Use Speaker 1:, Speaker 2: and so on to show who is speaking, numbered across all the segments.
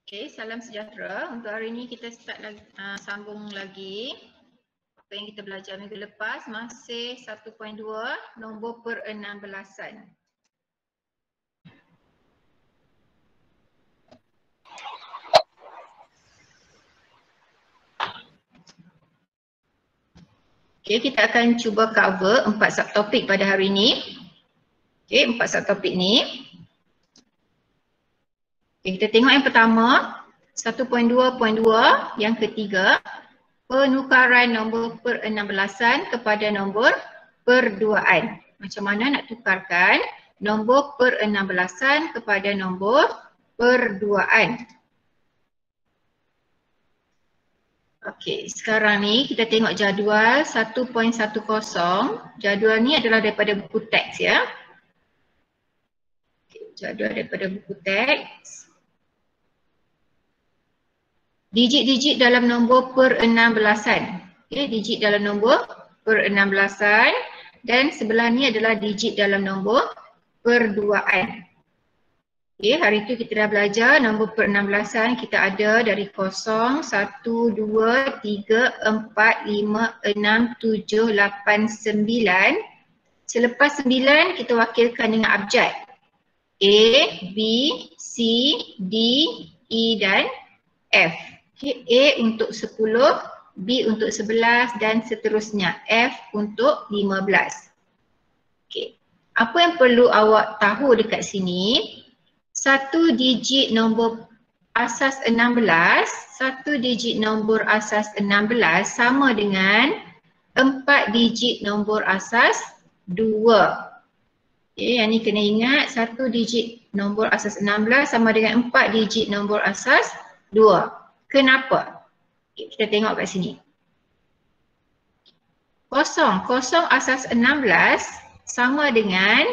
Speaker 1: Okay, salam sejahtera. Untuk hari ini kita start lagi, sambung lagi apa yang kita belajar minggu lepas, masih 1.2 nombor per-16an. Okay, kita akan cuba cover 4 subtopik pada hari ini. Okay, 4 subtopik ni. Okay, kita tengok yang pertama, 1.2.2, yang ketiga, penukaran nombor per-16an kepada nombor per-2an. Macam mana nak tukarkan nombor per-16an kepada nombor per-2an. Okey, sekarang ni kita tengok jadual 1.10. Jadual ni adalah daripada buku teks ya. Okay, jadual daripada buku teks. Digit-digit dalam nombor per-16an. Okay, digit dalam nombor per-16an dan sebelah ni adalah digit dalam nombor per-2an. Okay, hari tu kita dah belajar nombor per-16an kita ada dari 0, 1, 2, 3, 4, 5, 6, 7, 8, 9. Selepas 9 kita wakilkan dengan abjad. A, B, C, D, E dan F. Okay, A untuk 10, B untuk 11 dan seterusnya. F untuk 15. Okay. Apa yang perlu awak tahu dekat sini, satu digit nombor asas 16, satu digit nombor asas 16 sama dengan 4 digit nombor asas 2. Okay, yang ni kena ingat, satu digit nombor asas 16 sama dengan 4 digit nombor asas 2. Kenapa? Okay, kita tengok kat sini. 0 asas 16 sama dengan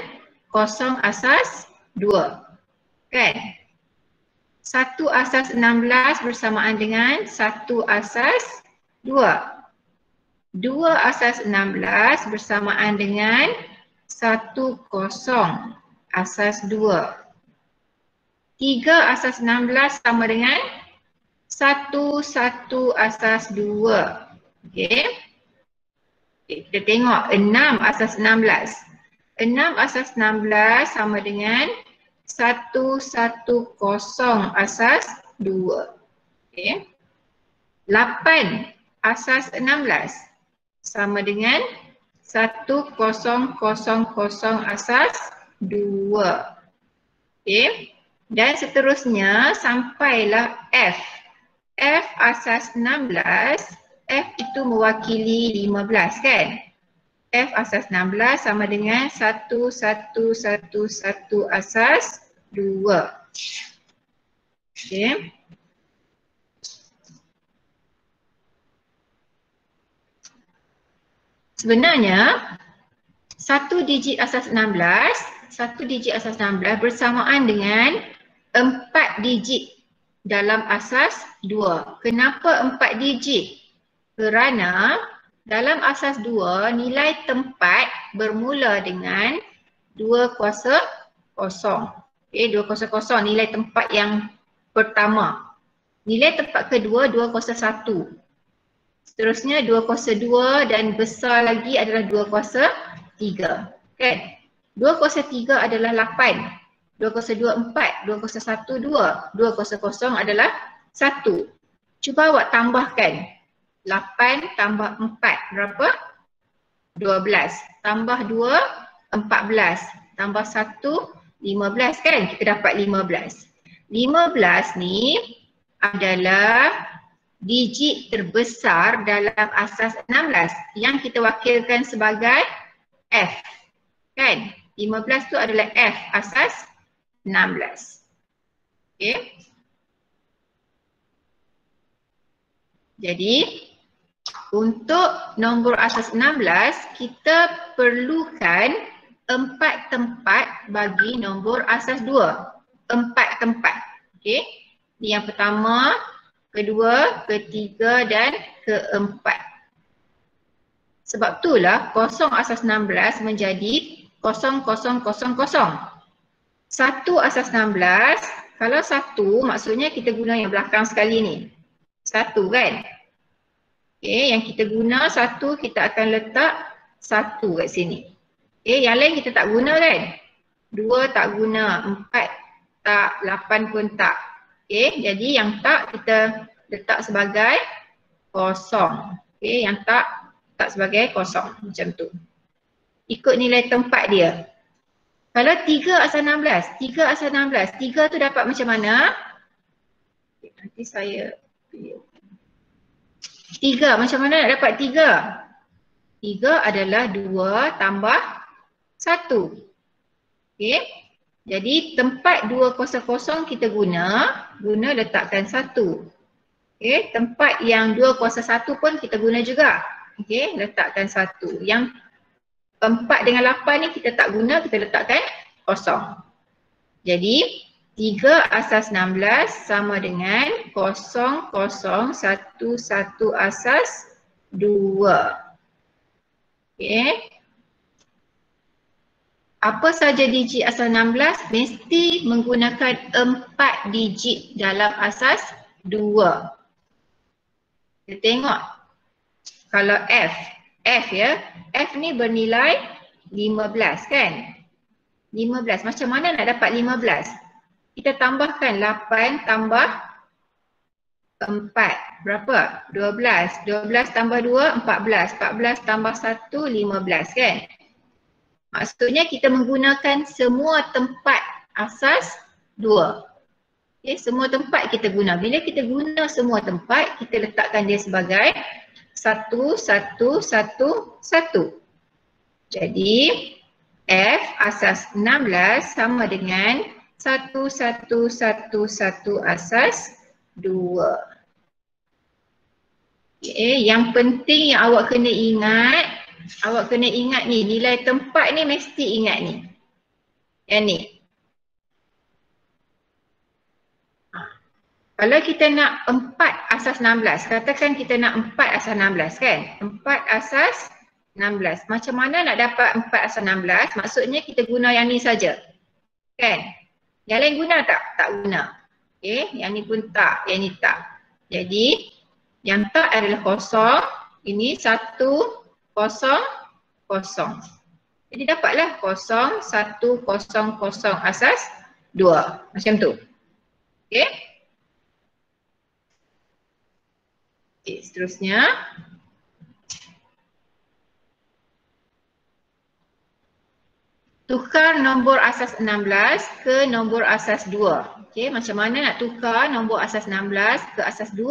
Speaker 1: 0 asas 2. Kan? 1 asas 16 bersamaan dengan 1 asas 2. 2 asas 16 bersamaan dengan 1 0 asas 2. 3 asas 16 sama dengan 1 asas 2. Okey. Kita tengok 6 asas 16. 6 asas 16 sama dengan 110 asas 2. Okey. 8 asas 16 sama dengan 1000 asas 2. Okey. Dan seterusnya sampailah F. F asas 16, F itu mewakili 15 kan? F asas 16 sama dengan 1111 asas 2. Okey. Sebenarnya satu digit asas 16 bersamaan dengan 4 digit dalam asas 2. Kenapa 4 digit? Kerana dalam asas 2 nilai tempat bermula dengan 200. Okay, 200 nilai tempat yang pertama. Nilai tempat kedua 201. Seterusnya 202 dan besar lagi adalah 203. Kan? 203 adalah 8. 202 4, 201 2, 200 adalah 1. Cuba awak tambahkan. 8 tambah 4 berapa? 12. Tambah 2, 14. Tambah 1, 15 kan? Kita dapat 15. 15 ni adalah digit terbesar dalam asas 16 yang kita wakilkan sebagai F. Kan? 15 tu adalah F asas 16. Okey. Jadi untuk nombor asas 16 kita perlukan 4 tempat bagi nombor asas 2. 4 tempat. Okey. Ini yang pertama, kedua, ketiga dan keempat. Sebab itulah 0 asas 16 menjadi 0000. 1 asas 16 Kalau 1 maksudnya kita guna yang belakang sekali ni. 1 kan? Okay, yang kita guna 1 kita akan letak 1 kat sini. Okay, yang lain kita tak guna kan? 2 tak guna, 4 tak, 8 pun tak. Okay, jadi yang tak kita letak sebagai kosong. Okay, yang tak sebagai kosong macam tu. Ikut nilai tempat dia. Kalau 3 asal 16, 3 asal 16, 3 tu dapat macam mana? Nanti saya 3, macam mana nak dapat 3? 3 adalah 2 tambah 1. Okay. Jadi tempat 200 kita guna letakkan 1. Okay. Tempat yang 201 pun kita guna juga. Okay. Letakkan 1. Yang 4 dengan 8 ni kita tak guna, kita letakkan kosong. Jadi 3 asas 16 sama dengan 0, 0, 1, 1 asas 2. Okay. Apa saja digit asas 16 mesti menggunakan 4 digit dalam asas 2. Kita tengok. Kalau F ya, F ni bernilai 15 kan? 15, macam mana nak dapat 15? Kita tambahkan 8 tambah 4, berapa? 12, 12 tambah 2, 14, 14 tambah 1, 15 kan? Maksudnya kita menggunakan semua tempat asas 2. Okay, semua tempat kita guna. Bila kita guna semua tempat, kita letakkan dia sebagai 1, 1, 1, 1. Jadi F asas 16 sama dengan 1, 1, 1, 1 asas 2. Okay, yang penting yang awak kena ingat ni, nilai tempat ni mesti ingat ni. Yang ni. Kalau kita nak 4 asas 16, katakan kita nak 4 asas 16 kan? 4 asas 16. Macam mana nak dapat 4 asas 16? Maksudnya kita guna yang ni saja. Kan? Yang lain guna tak? Tak guna. Okay, yang ni pun tak, yang ni tak. Jadi, yang tak adalah kosong. Ini 1, 0, 0. Jadi dapatlah 0, 1, 0, 0 asas 2. Macam tu. Okay. Okay, seterusnya. Tukar nombor asas 16 ke nombor asas 2. Okay, macam mana nak tukar nombor asas 16 ke asas 2?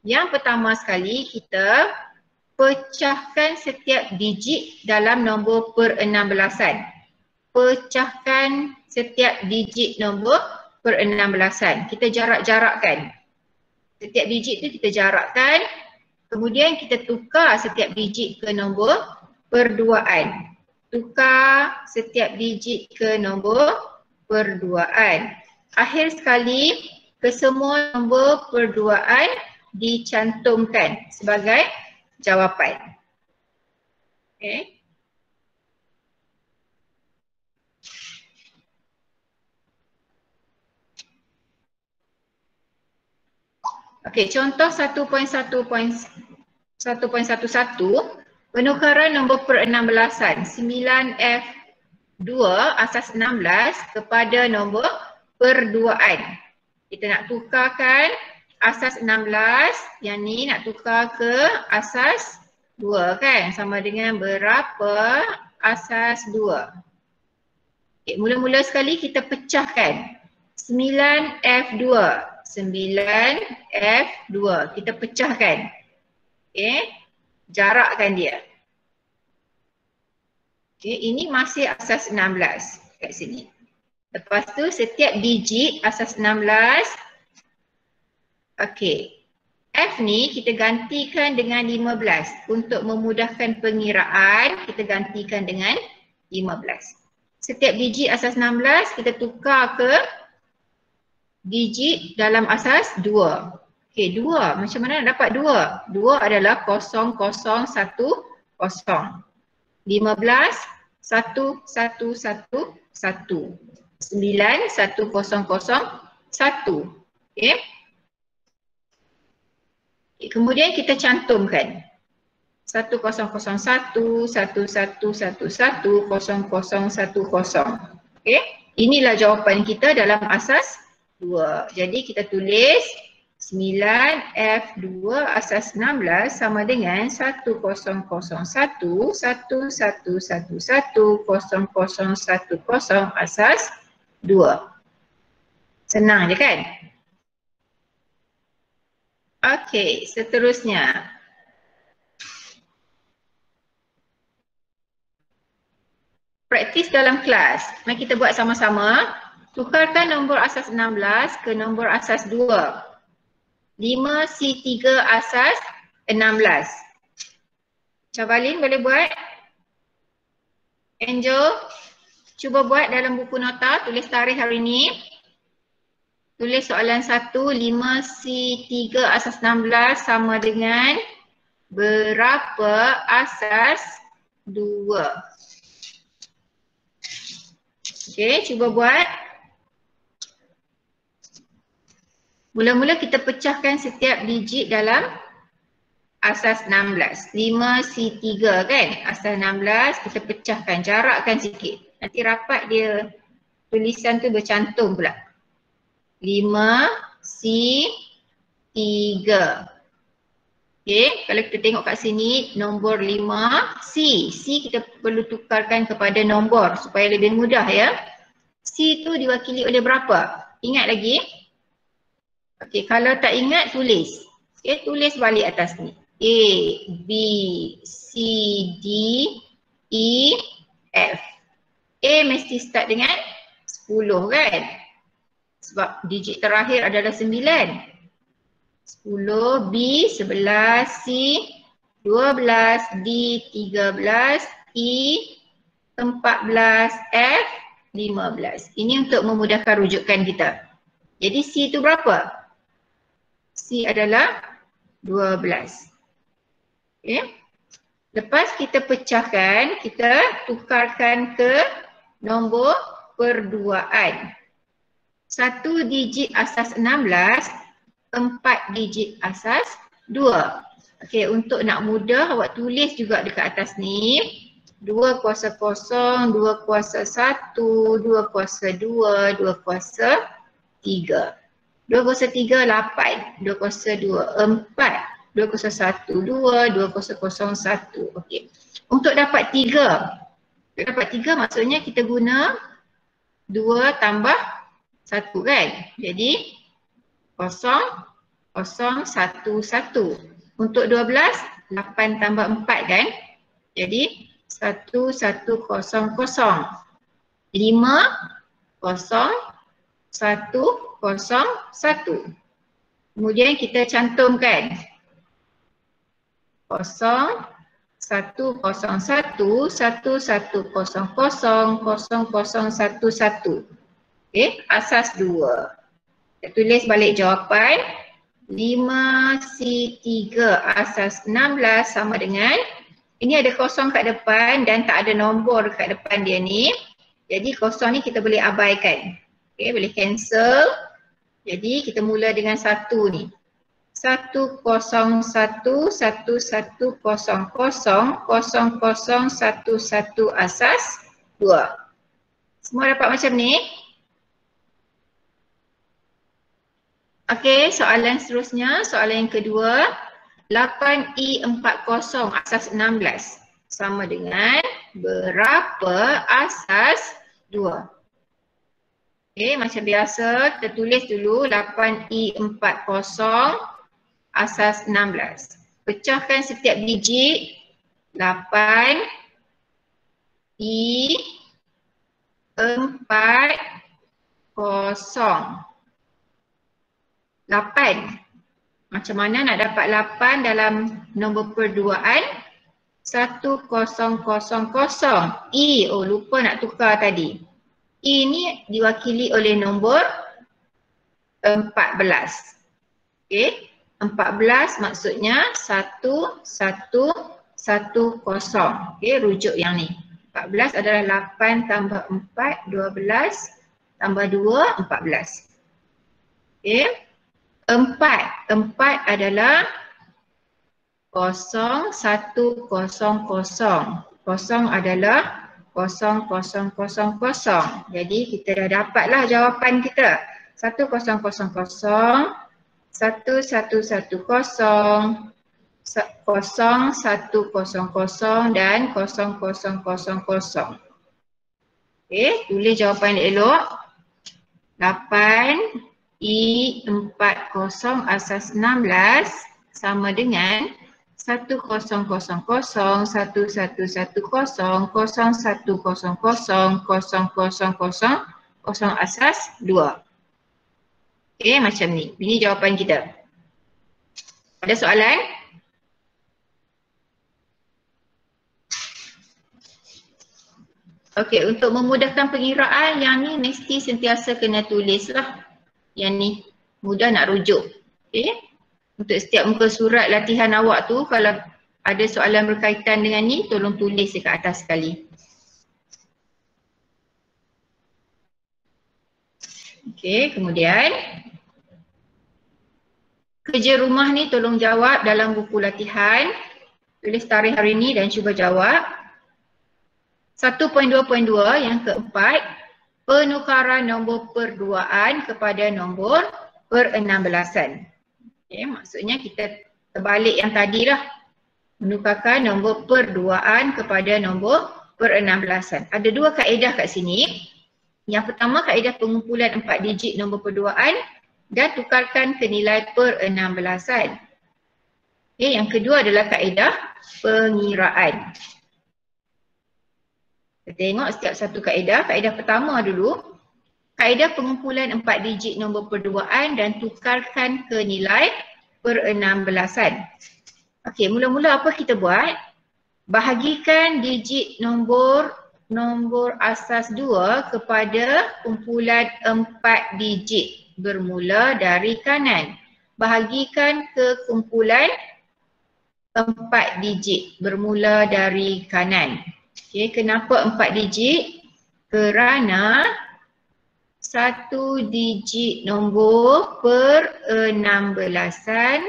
Speaker 1: Yang pertama sekali kita pecahkan setiap digit dalam nombor per-16an. Pecahkan setiap digit nombor per-16an. Kita jarak-jarakkan. Setiap digit tu kita jarakkan. Kemudian kita tukar setiap digit ke nombor perduaan. Tukar setiap digit ke nombor perduaan. Akhir sekali, kesemua nombor perduaan dicantumkan sebagai jawapan. Okay. Okey, contoh 1.1.11, penukaran nombor per-16an 9F2 asas 16 kepada nombor perduaan. Kita nak tukarkan asas 16, yang ni nak tukar ke asas 2 kan? Sama dengan berapa asas 2. Okay, mula-mula sekali kita pecahkan 9F2. 9F2 kita pecahkan. Okey, jarakkan dia. Okey, ini masih asas 16 kat sini. Lepas tu setiap digit asas 16. Okey. F ni kita gantikan dengan 15. Untuk memudahkan pengiraan, kita gantikan dengan 15. Setiap digit asas 16 kita tukar ke digit dalam asas 2. Okey, 2. Macam mana nak dapat 2? 2 adalah 0, 0, 1, 0. 15, 1, 1, 1, 1. 91001. Okey. Kemudian kita cantumkan 100111110010. Okey. Inilah jawapan kita dalam asas 2. Jadi kita tulis 9F2 asas 16 sama dengan 100111110010 asas 2. Senang je kan? Okey, seterusnya. Praktis dalam kelas. Mari kita buat sama-sama. Tukarkan nombor asas 16 ke nombor asas 2. 5C3 asas 16. Cabalin boleh buat? Angel, cuba buat dalam buku nota, tulis tarikh hari ini. Tulis soalan 1, 5C3 asas 16 sama dengan berapa asas 2? Okey, cuba buat. Mula-mula kita pecahkan setiap digit dalam asas 16. 5C3 kan? Asas 16 kita pecahkan, jarakkan sikit. Nanti rapat dia tulisan tu bercantum pula. 5C3. Okey, kalau kita tengok kat sini nombor 5C. C kita perlu tukarkan kepada nombor supaya lebih mudah ya. C tu diwakili oleh berapa? Ingat lagi? Okey, kalau tak ingat tulis. Okey, tulis balik atas ni. A, B, C, D, E, F. A mesti start dengan 10 kan? Sebab digit terakhir adalah 9. 10, B 11, C 12, D 13, E 14, F 15. Ini untuk memudahkan rujukan kita. Jadi C itu berapa? C adalah 12. Okay. Lepas kita pecahkan, kita tukarkan ke nombor perduaan. 1 digit asas 16, 4 digit asas 2. Okey, untuk nak mudah awak tulis juga dekat atas ni. 2 kuasa 0, 2 kuasa 1, 2 kuasa 2, 2 kuasa 3. 2 kuasa 3, 8. 2 kuasa 2, 4. 2 kuasa 1, 2. 2 kuasa 0, 1. Okey. Untuk dapat 3. Untuk dapat 3 maksudnya kita guna 2 tambah 1 kan? Jadi 0, 0, 1, 1. Untuk 12, 8 tambah 4 kan? Jadi 1, 1, 0, 0. 5, 0, 1, 0, 1. Kemudian kita cantumkan 0, 1, 0, 1, 1, 0, 0, 0, 0, 1, 1. Okey, asas 2. Kita tulis balik jawapan. 5C3 asas 16 sama dengan, ini ada kosong kat depan dan tak ada nombor kat depan dia ni. Jadi kosong ni kita boleh abaikan. Okey, boleh cancel. Jadi kita mula dengan 1 ni. 1, 0, 1, 1, 1, 0, 0, 0, 1, 1 asas 2. Semua dapat macam ni? Okey, soalan seterusnya, soalan yang kedua. 8E40 asas 16 sama dengan berapa asas 2? Okey, macam biasa kita tulis dulu 8E40 asas 16. Pecahkan setiap digit. 8 E40 8. Macam mana nak dapat 8 dalam nombor perduaan? 1, 0, 0, 0. E, oh lupa nak tukar tadi. E ni diwakili oleh nombor 14. Okey, 14 maksudnya 1, 1, 1, 0. Okey, rujuk yang ni. 14 adalah 8 tambah 4, 12. tambah 2, 14. Okey. 4 adalah 0, 1, 0, 0. Kosong adalah 0, 0, 0, 0. Jadi kita dah dapatlah jawapan kita. 1, 0, 0, 0, 1, 1, 1, 0, 0, 1, 0, 0, dan 0, 0, 0, 0. Okey, tulis jawapan elok. 8 I40 asas 16 sama dengan 1, 0, 0, 0, 1, 1, 1, 0, 1, 0, 0, 0, 0, 0, 0 asas 2. Okey, macam ni. Ini jawapan kita. Ada soalan? Okey, untuk memudahkan pengiraan, yang ni mesti sentiasa kena tulis lah. Yang ni mudah nak rujuk. Okey. Untuk setiap muka surat latihan awak tu, kalau ada soalan berkaitan dengan ni, tolong tulis dekat atas sekali. Okey, kemudian kerja rumah ni tolong jawab dalam buku latihan. Tulis tarikh hari ni dan cuba jawab. 1.2.2 yang keempat, penukaran nombor perduaan kepada nombor per-16an. Okay, maksudnya kita terbalik yang tadi lah. Menukarkan nombor perduaan kepada nombor per-16an. Ada dua kaedah kat sini. Yang pertama kaedah pengumpulan 4 digit nombor perduaan dan tukarkan ke nilai per-16an. Okay, yang kedua adalah kaedah pengiraan. Kita tengok setiap satu kaedah. Kaedah pertama dulu. Kaedah pengumpulan 4 digit nombor perduaan dan tukarkan ke nilai per-16an. Okey, mula-mula apa kita buat? Bahagikan digit nombor asas 2 kepada kumpulan 4 digit bermula dari kanan. Bahagikan ke kumpulan 4 digit bermula dari kanan. Okey, kenapa 4 digit? Kerana satu digit nombor per-16an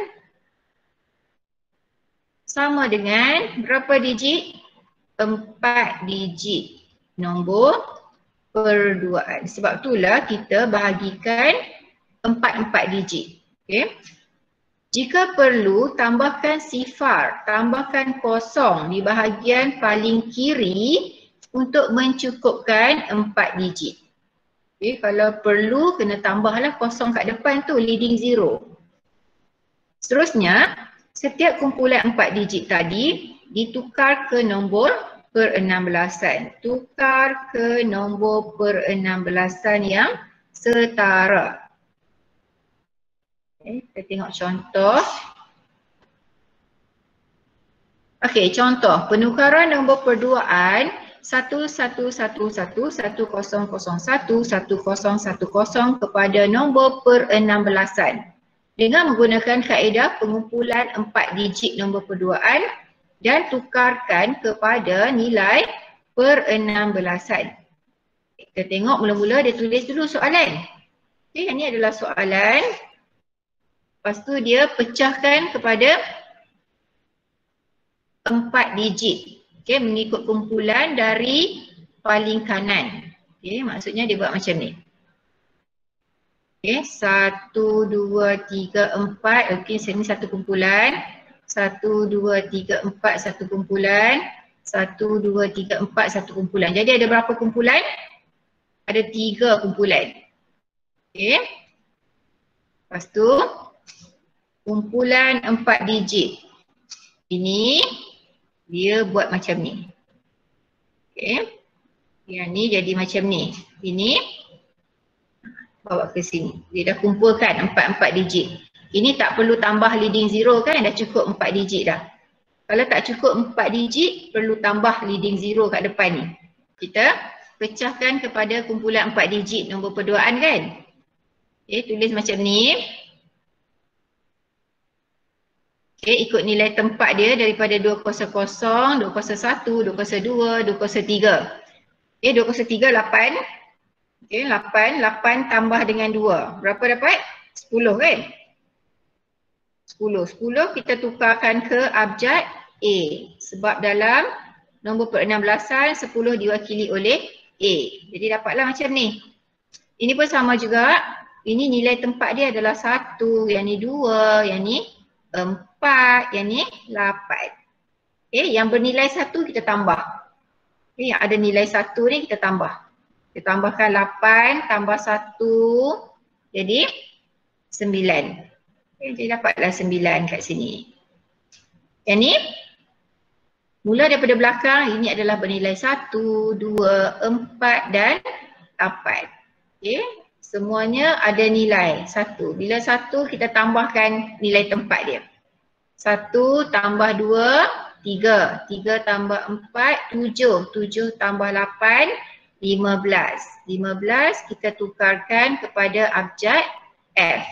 Speaker 1: sama dengan berapa digit? 4 digit nombor perduaan. Sebab itulah kita bahagikan 4 digit. Okay. Jika perlu, tambahkan sifar, tambahkan kosong di bahagian paling kiri untuk mencukupkan 4 digit. Okay, kalau perlu kena tambahlah kosong kat depan tu, leading zero. Seterusnya, setiap kumpulan 4 digit tadi ditukar ke nombor per-16an. Tukar ke nombor per-16an yang setara. Okay, kita tengok contoh. Okey, contoh penukaran nombor perduaan 1111, 1001, 1010 kepada nombor per-16an dengan menggunakan kaedah pengumpulan 4 digit nombor perduaan dan tukarkan kepada nilai per-16an. Kita tengok mula-mula dia tulis dulu soalan. Okey, ini adalah soalan. Lepas tu dia pecahkan kepada 4 digit. Okay, mengikut kumpulan dari paling kanan. Okay, maksudnya dia buat macam ni. Okay, 1, 2, 3, 4. Okay, sini satu kumpulan. 1, 2, 3, 4 satu kumpulan. 1, 2, 3, 4 satu kumpulan. Jadi ada berapa kumpulan? Ada 3 kumpulan. Okay. Lepas tu, kumpulan 4 digit. Ini dia buat macam ni. Okey. Yang ni jadi macam ni. Ini bawa ke sini. Dia dah kumpulkan 4 digit. Ini tak perlu tambah leading zero kan, dah cukup 4 digit dah. Kalau tak cukup 4 digit, perlu tambah leading zero kat depan ni. Kita pecahkan kepada kumpulan 4 digit nombor perduaan kan. Okey, tulis macam ni. Okay, ikut nilai tempat dia daripada 200, 201, 202, 203. Okay, 203, 8. Okay, 8 tambah dengan 2. Berapa dapat? 10 kan? 10 kita tukarkan ke abjad A. Sebab dalam nombor per-16an 10 diwakili oleh A. Jadi dapatlah macam ni. Ini pun sama juga. Ini nilai tempat dia adalah 1, yang ni 2, yang ni 4, yang ni 8. Okay, yang bernilai 1 kita tambah. Okay, yang ada nilai 1 ni kita tambah. Kita tambahkan 8 tambah 1 jadi 9. Okay, jadi dapatlah 9 kat sini. Yang ni mula daripada belakang, ini adalah bernilai 1, 2, 4 dan 8. Okay, semuanya ada nilai 1. Bila 1 kita tambahkan nilai tempat dia. 1 tambah 2, 3. 3 tambah 4, 7. 7 tambah 8, 15. 15 kita tukarkan kepada abjad F.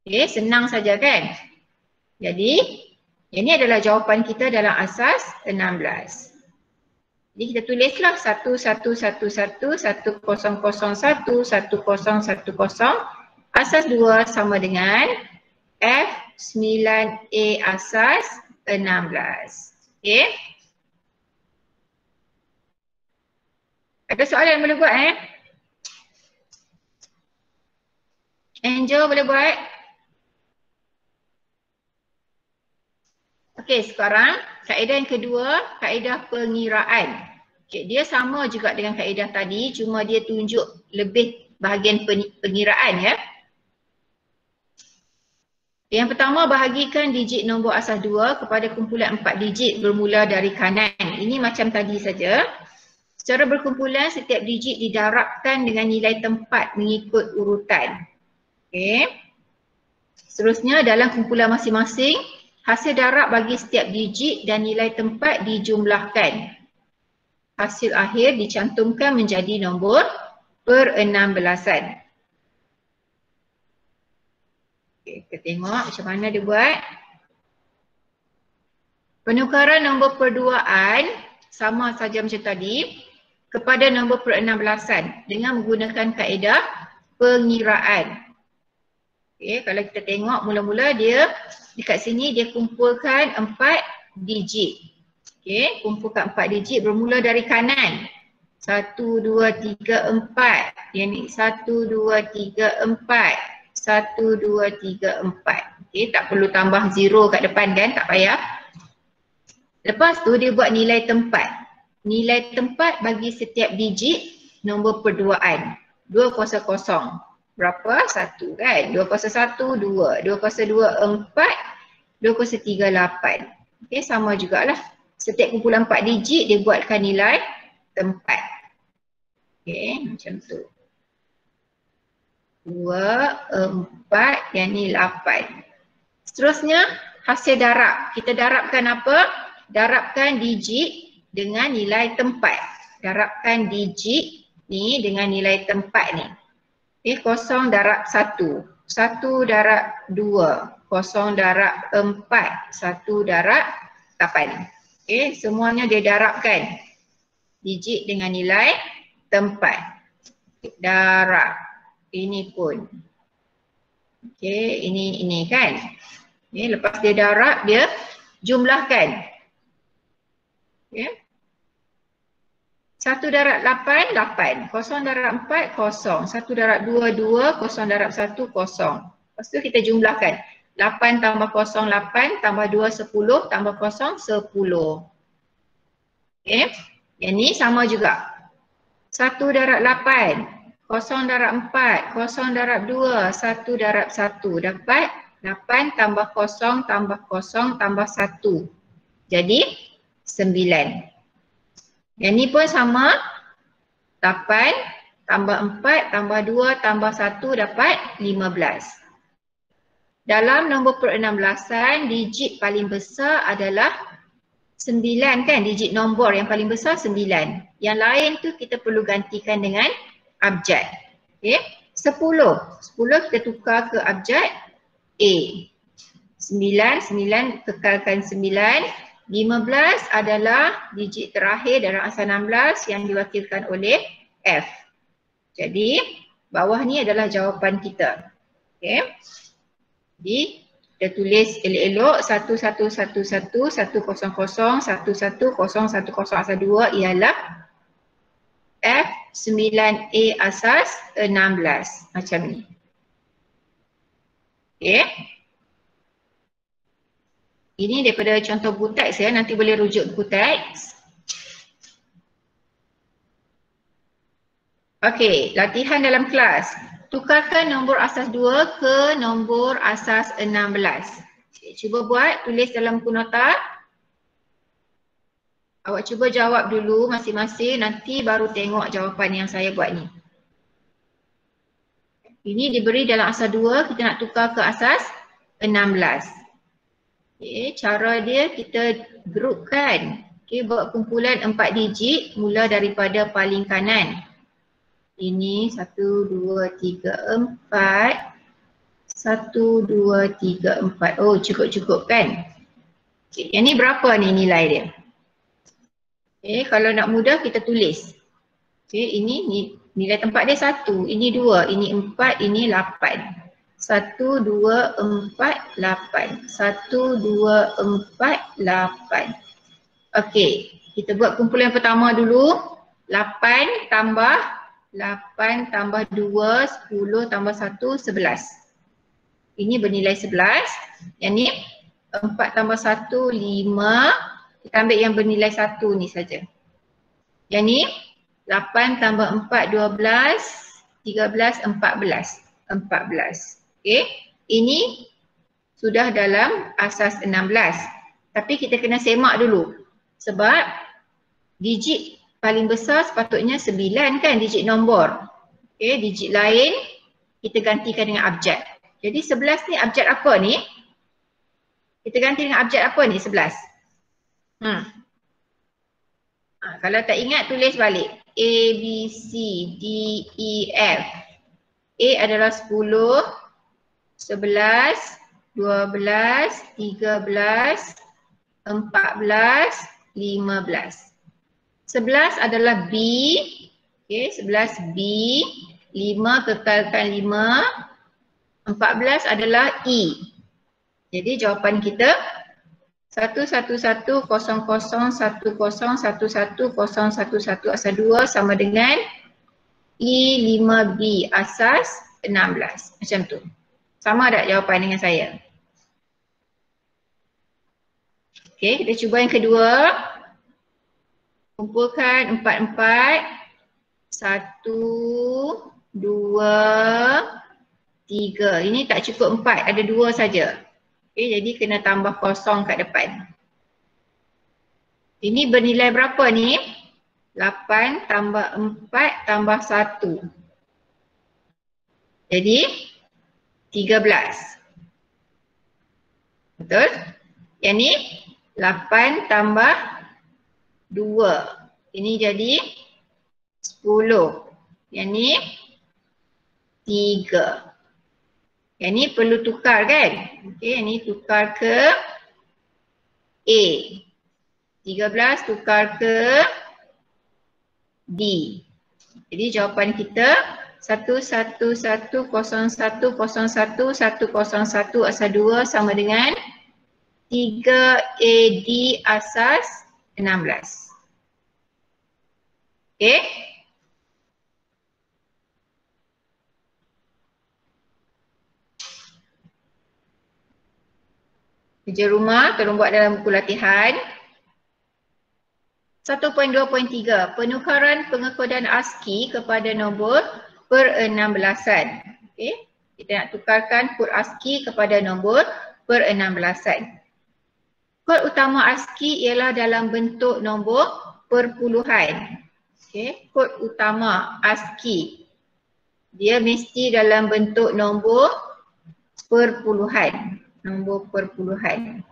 Speaker 1: Okay, senang saja kan? Jadi, ini adalah jawapan kita dalam asas 16. Jadi kita tulislah 1111, 1001, 1010, asas 2 sama dengan F9A asas 16. Okay? Ada soalan boleh buat Angel boleh buat? Okey, sekarang kaedah yang kedua, kaedah pengiraan. Okay, dia sama juga dengan kaedah tadi, cuma dia tunjuk lebih bahagian pengiraan ya. Yang pertama, bahagikan digit nombor asas 2 kepada kumpulan 4 digit bermula dari kanan. Ini macam tadi saja. Secara berkumpulan, setiap digit didarabkan dengan nilai tempat mengikut urutan. Okey. Seterusnya, dalam kumpulan masing-masing, hasil darab bagi setiap digit dan nilai tempat dijumlahkan. Hasil akhir dicantumkan menjadi nombor per-16an. Okay, kita tengok macam mana dia buat. Penukaran nombor perduaan sama saja macam tadi kepada nombor per-16an dengan menggunakan kaedah pengiraan. Okay, kalau kita tengok mula-mula dia dekat sini dia kumpulkan 4 digit. Okay, kumpulkan 4 digit bermula dari kanan. 1, 2, 3, 4. Yang ni 1, 2, 3, 4. 1, 2, 3, 4. Okay, tak perlu tambah 0 kat depan kan, tak payah. Lepas tu dia buat nilai tempat. Nilai tempat bagi setiap digit nombor perduaan. 200. Berapa? 1 kan? 201, 2. 202, 4. 203, 8. Okay, sama jugalah. Setiap kumpulan 4 digit dia buatkan nilai tempat. Okay, macam tu. 2, 4, yang ni 8. Seterusnya, hasil darab. Kita darabkan apa? Darabkan digit dengan nilai tempat. Darabkan digit ni dengan nilai tempat ni. Okay, 0 darab 1, 1 darab 2, 0 darab 4, 1 darab 8. Okay, semuanya dia darabkan digit dengan nilai tempat. Darab. Ini pun. Okay, ini kan. Okay, lepas dia darab, dia jumlahkan. Okay. 1 darab 8, 8. 0 darab 4, 0. 1 darab 2, 2. 0 darab 1, 0. Lepas tu kita jumlahkan. 8 tambah 0, 8. Tambah 2, 10. Tambah 0, 10. Okay. Yang ni sama juga. 1 darab 8. 0 darab 4. 0 darab 2. 1 darab 1. Dapat 8 tambah 0 tambah 0 tambah 1. Jadi 9. Yang ni pun sama, 8 tambah 4 tambah 2 tambah 1 dapat 15. Dalam nombor per-16an, digit paling besar adalah 9 kan, digit nombor yang paling besar 9. Yang lain tu kita perlu gantikan dengan abjad. Okay. 10 kita tukar ke abjad A. 9 kekalkan 9. 15 adalah digit terakhir dalam asal 16 yang diwakilkan oleh F. Jadi bawah ni adalah jawapan kita. Okey. Jadi kita tulis elok-elok 1111 100 110 11010 ialah F9A asas 16 macam ni. Okey. Ini daripada contoh buku teks ya, nanti boleh rujuk buku teks. Okey, latihan dalam kelas. Tukarkan nombor asas 2 ke nombor asas 16. Okay, cuba buat, tulis dalam buku nota. Awak cuba jawab dulu masing-masing, nanti baru tengok jawapan yang saya buat ni. Ini diberi dalam asas 2, kita nak tukar ke asas 16. Okay, cara dia kita grupkan. Okay, buat kumpulan 4 digit mula daripada paling kanan. Ini 1, 2, 3, 4. 1, 2, 3, 4. Oh, cukup-cukup kan? Okay, yang ni berapa ni nilai dia? Okay, kalau nak mudah kita tulis. Okay, ini nilai tempat dia 1, ini 2, ini 4, ini 8. 1, 2, 4, 8. 1, 2, 4, 8. Okey, kita buat kumpulan pertama dulu. 8 tambah 8 tambah 2, 10 tambah 1, 11. Ini bernilai 11. Yang ni 4 tambah 1, 5. Kita ambil yang bernilai 1 ni saja. Yang ni 8 tambah 4, 12, 13, 14. 14. Okey, ini sudah dalam asas 16. Tapi kita kena semak dulu. Sebab digit paling besar sepatutnya 9 kan, digit nombor. Okey, digit lain kita gantikan dengan abjad. Jadi 11 ni abjad apa ni? Kita ganti dengan abjad apa ni 11? Kalau tak ingat tulis balik. A, B, C, D, E, F. A adalah 10, 11, 12, 13, 14, 15. 11 adalah B. Okey, 11 B. 5 kekalkan 5. 14 adalah E. Jadi jawapan kita 1110010111111 asas 2 sama dengan E5B asas 16. Macam tu. Sama tak jawapan dengan saya? Okey, kita cuba yang kedua. Kumpulkan 4, 1, 2, 3. Ini tak cukup 4, ada 2 saja. Okey, jadi kena tambah kosong kat depan. Ini bernilai berapa ni? 8 tambah 4 tambah 1. Jadi 13. Betul? Yang ni 8 tambah 2. Ini jadi 10. Yang ni 3. Yang ni perlu tukar kan? Okey, yang ni tukar ke A. 13 tukar ke D. Jadi jawapan kita 11101011101 asas 2 sama dengan 3AD asas 16. Okey. Kerja rumah tolong buat dalam buku latihan. 1.2.3 penukaran pengekodan ASCII kepada nombor per-16an. Okey, kita nak tukarkan kod ASCII kepada nombor per-16an. Kod utama ASCII ialah dalam bentuk nombor perpuluhan. Okey, kod utama ASCII dia mesti dalam bentuk nombor perpuluhan, nombor perpuluhan.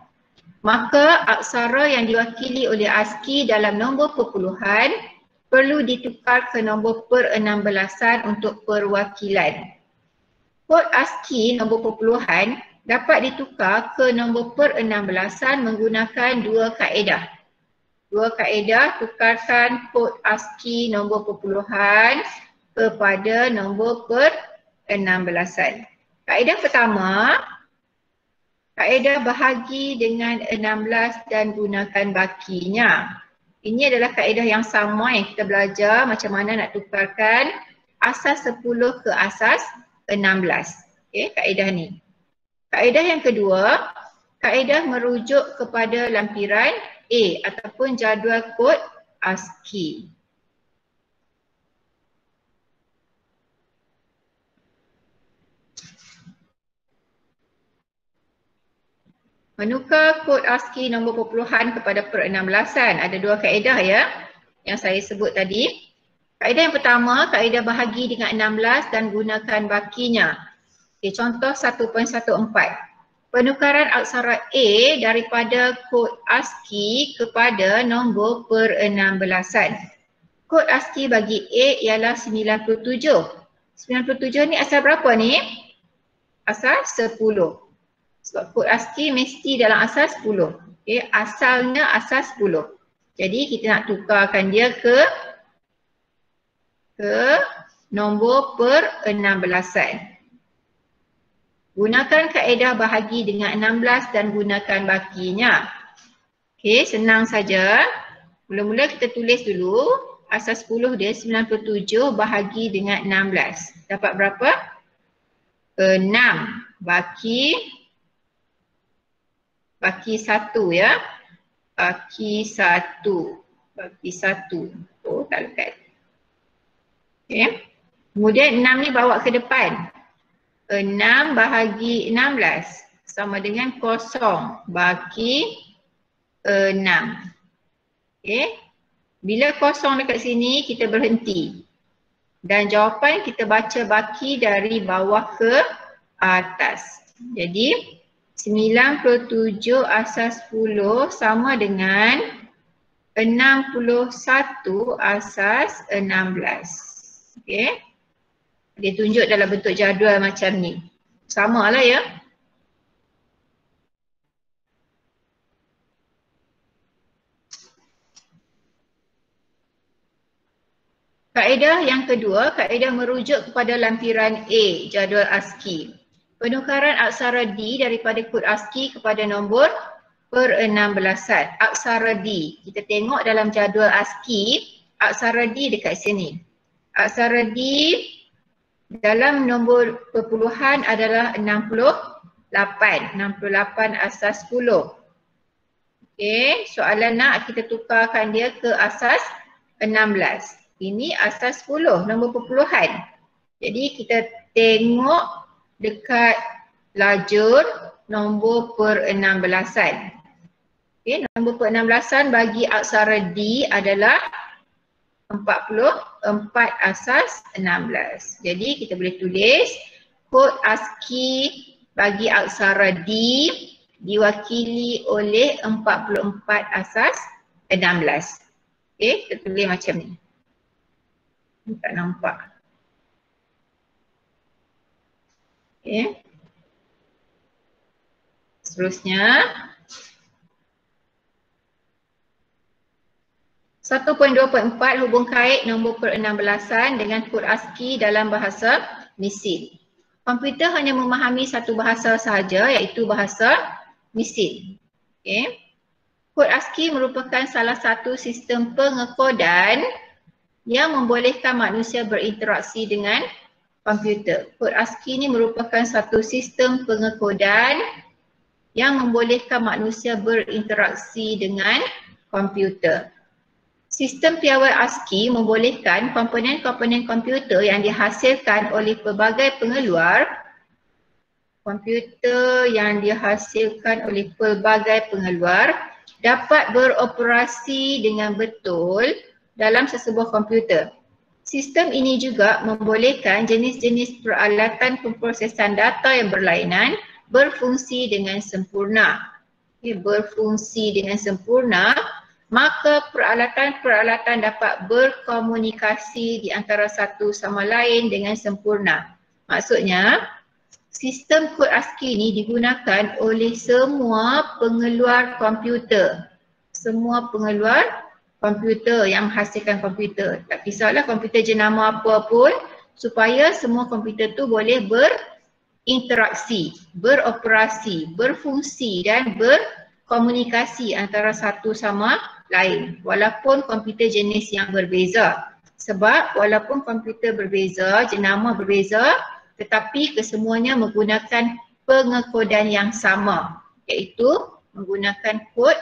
Speaker 1: Maka aksara yang diwakili oleh ASCII dalam nombor perpuluhan perlu ditukar ke nombor per-16an untuk perwakilan. Kod ASCII nombor perpuluhan dapat ditukar ke nombor per-16an menggunakan dua kaedah. Dua kaedah tukarkan kod ASCII nombor perpuluhan kepada nombor per-16an. Kaedah pertama, kaedah bahagi dengan 16 dan gunakan bakinya. Ini adalah kaedah yang sama yang kita belajar macam mana nak tukarkan asas 10 ke asas 16. Okey, kaedah ni. Kaedah yang kedua, kaedah merujuk kepada lampiran A ataupun jadual kod ASCII. Menukar kod ASCII nombor perpuluhan kepada per-16an. Ada dua kaedah ya yang saya sebut tadi. Kaedah yang pertama, kaedah bahagi dengan 16 dan gunakan bakinya. Okay, contoh 1.14. Penukaran aksara A daripada kod ASCII kepada nombor per-16an. Kod ASCII bagi A ialah 97. 97 ni asal berapa ni? Asal 10. Sebab kod ASCII mesti dalam asas 10. Okay, asalnya asas 10. Jadi kita nak tukarkan dia ke nombor per-16an. Gunakan kaedah bahagi dengan 16 dan gunakan bakinya. Okay, senang saja. Mula-mula kita tulis dulu. Asas 10 dia 97 bahagi dengan 16. Dapat berapa? 6. Baki 1 ya. Baki 1. Oh, tak lekat. Okay. Kemudian 6 ni bawa ke depan. 6 bahagi 16 sama dengan 0 baki 6. Okay. Bila 0 dekat sini kita berhenti. Dan jawapan kita baca baki dari bawah ke atas. Jadi 97 asas 10 sama dengan 61 asas 16. Okey. Dia tunjuk dalam bentuk jadual macam ni. Samalah ya. Kaedah yang kedua, kaedah merujuk kepada lampiran A, jadual ASCII. Penukaran aksara D daripada kod ASCII kepada nombor per-16an. Aksara D. Kita tengok dalam jadual ASCII, aksara D dekat sini. Aksara D dalam nombor perpuluhan adalah 68. 68 asas 10. Okey, soalan nak kita tukarkan dia ke asas 16. Ini asas 10, nombor perpuluhan. Jadi kita tengok dekat lajur nombor per-16an. Okey, nombor per-16an bagi aksara D adalah 44 asas 16. Jadi kita boleh tulis kod ASCII bagi aksara D diwakili oleh 44 asas 16. Okey, kita tulis macam ni. Tak nampak. Okay. Seterusnya 1.2.4 hubung kait nombor per-16an dengan kod ASCII dalam bahasa mesin. Komputer hanya memahami satu bahasa sahaja iaitu bahasa mesin. Okay. Kod ASCII merupakan salah satu sistem pengekodan yang membolehkan manusia berinteraksi dengan komputer. Kod ASCII ini merupakan satu sistem pengekodan yang membolehkan manusia berinteraksi dengan komputer. Sistem piawai ASCII membolehkan komponen-komponen komputer yang dihasilkan oleh pelbagai pengeluar dapat beroperasi dengan betul dalam sesebuah komputer. Sistem ini juga membolehkan jenis-jenis peralatan pemprosesan data yang berlainan berfungsi dengan sempurna. Berfungsi dengan sempurna, maka peralatan-peralatan dapat berkomunikasi di antara satu sama lain dengan sempurna. Maksudnya, sistem kod ASCII ini digunakan oleh semua pengeluar komputer. Semua pengeluar komputer yang menghasilkan komputer. Tak kisahlah komputer jenama apa pun, supaya semua komputer tu boleh berinteraksi, beroperasi, berfungsi dan berkomunikasi antara satu sama lain walaupun komputer jenis yang berbeza. Sebab walaupun komputer berbeza, jenama berbeza, tetapi kesemuanya menggunakan pengekodan yang sama, iaitu menggunakan kod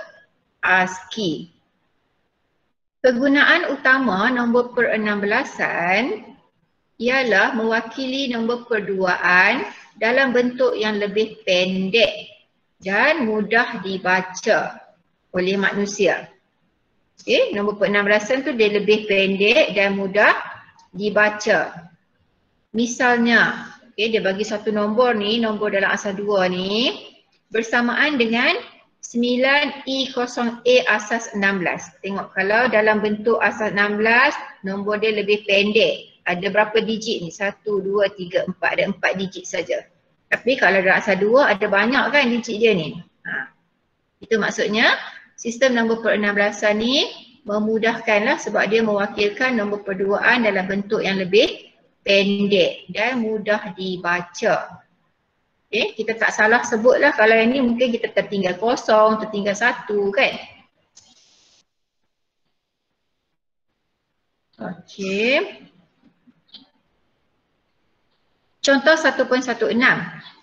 Speaker 1: ASCII. Kegunaan utama nombor per-16an ialah mewakili nombor perduaan dalam bentuk yang lebih pendek dan mudah dibaca oleh manusia. Okey, nombor per-16an tu dia lebih pendek dan mudah dibaca. Misalnya, okey, dia bagi satu nombor ni, nombor dalam asas 2 ni bersamaan dengan 9E0A asas 16. Tengok kalau dalam bentuk asas 16, nombor dia lebih pendek. Ada berapa digit ni? 1, 2, 3, 4. Ada 4 digit saja. Tapi kalau dalam asas 2 ada banyak kan digit dia ni. Itu maksudnya sistem nombor per-16an ni memudahkanlah sebab dia mewakilkan nombor perduaan dalam bentuk yang lebih pendek dan mudah dibaca. Okay, kita tak salah sebutlah kalau yang ni mungkin kita tertinggal 0, tertinggal 1 kan. Okey. Contoh 1.16.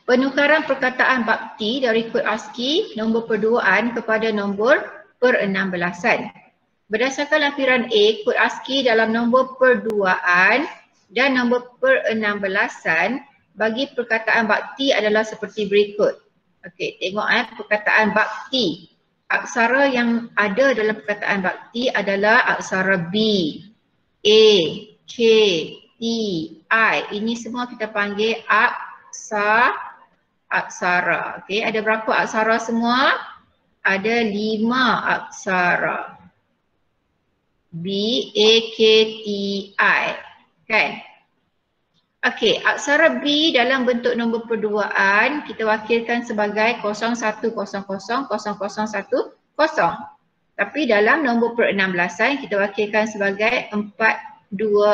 Speaker 1: Penukaran perkataan bakti dari kod ASCII nombor perduaan kepada nombor per-16an. Berdasarkan lampiran A, kod ASCII dalam nombor perduaan dan nombor per-16an bagi perkataan bakti adalah seperti berikut. Okey, tengok perkataan bakti. Aksara yang ada dalam perkataan bakti adalah aksara B, A, K, T, I. Ini semua kita panggil aksara. Okey, ada berapa aksara semua? Ada 5 aksara. B, A, K, T, I. Kan? Okey, aksara B dalam bentuk nombor perduaan kita wakilkan sebagai 0100 0010. Tapi dalam nombor per-16an kita wakilkan sebagai 42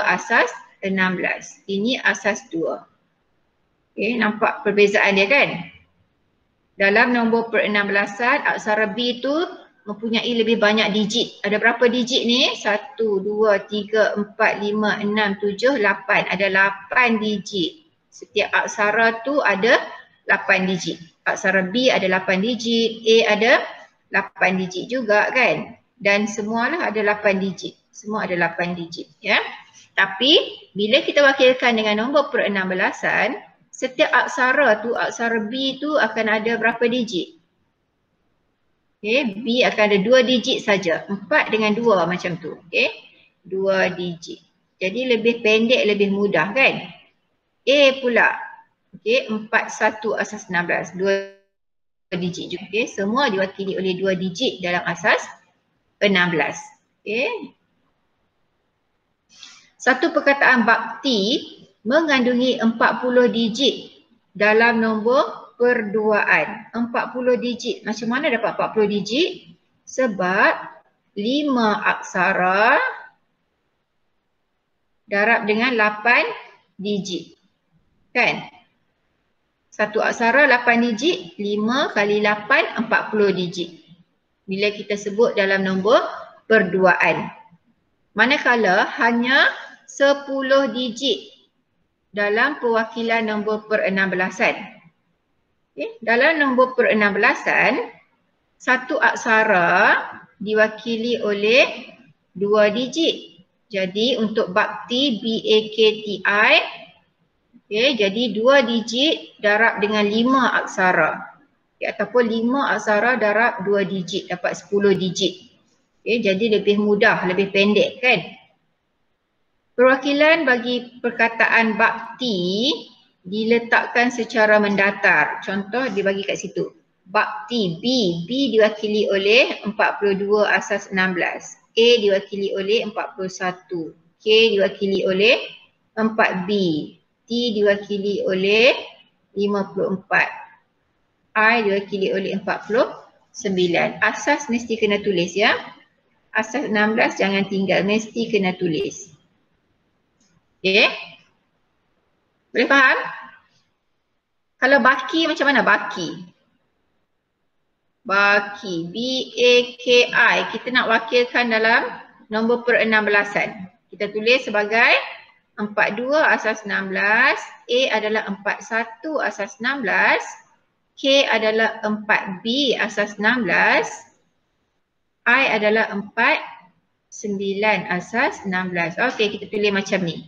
Speaker 1: asas 16. Ini asas 2. Okey, nampak perbezaan dia kan? Dalam nombor per-16an aksara B tu mempunyai lebih banyak digit. Ada berapa digit ni? 1, 2, 3, 4, 5, 6, 7, 8. Ada 8 digit. Setiap aksara tu ada 8 digit. Aksara B ada 8 digit, A ada 8 digit juga kan? Dan semualah ada 8 digit. Semua ada 8 digit ya. Tapi bila kita wakilkan dengan nombor per-16an, setiap aksara tu, aksara B tu akan ada berapa digit? Okay, B akan ada 2 digit saja. 4 dengan 2 macam tu. Okay, 2 digit. Jadi lebih pendek, lebih mudah kan? A pula. Okay, 41 asas 16. 2 digit juga. Okay, semua diwakili oleh 2 digit dalam asas 16. Okay. Satu perkataan bakti mengandungi 40 digit dalam nombor perduaan. 40 digit. Macam mana dapat 40 digit? Sebab 5 aksara darab dengan 8 digit. Kan? Satu aksara 8 digit, 5 kali 8, 40 digit. Bila kita sebut dalam nombor perduaan. Manakala hanya 10 digit dalam perwakilan nombor per-16an. Okay. Dalam nombor per-16an, satu aksara diwakili oleh 2 digit. Jadi untuk bakti BAKTI, okay, jadi 2 digit darab dengan 5 aksara. Okay, ataupun 5 aksara darab 2 digit, dapat 10 digit. Okay, jadi lebih mudah, lebih pendek kan? Perwakilan bagi perkataan bakti diletakkan secara mendatar. Contoh dibagi kat situ. Bakti B. B diwakili oleh 42 asas 16. A diwakili oleh 41. K diwakili oleh 4B. T diwakili oleh 54. I diwakili oleh 49. Asas mesti kena tulis ya. Asas 16 jangan tinggal. Mesti kena tulis. Okay. Boleh faham? Kalau baki macam mana baki? Baki, B-A-K-I. Kita nak wakilkan dalam nombor per-16an. Kita tulis sebagai 42 asas 16, A adalah 41 asas 16, K adalah 4B asas 16, I adalah 49 asas 16. Okey, kita tulis macam ni.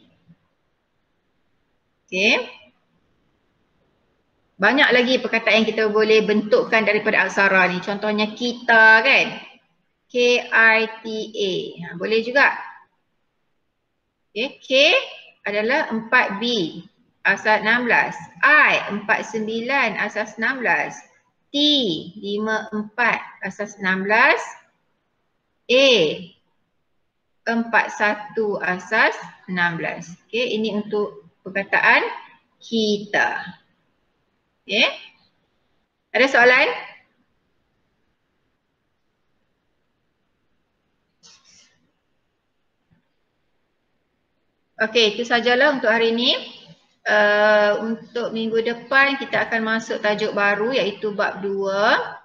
Speaker 1: Okey. Banyak lagi perkataan yang kita boleh bentukkan daripada aksara ni. Contohnya kita kan. K-I-T-A. Boleh juga. Okay. K adalah 4B asas 16. I 49 asas 16. T 54 asas 16. A 41 asas 16. Okay. Ini untuk perkataan kita. Okay. Ada soalan? Okey, itu sajalah untuk hari ini. Untuk minggu depan kita akan masuk tajuk baru iaitu bab 2.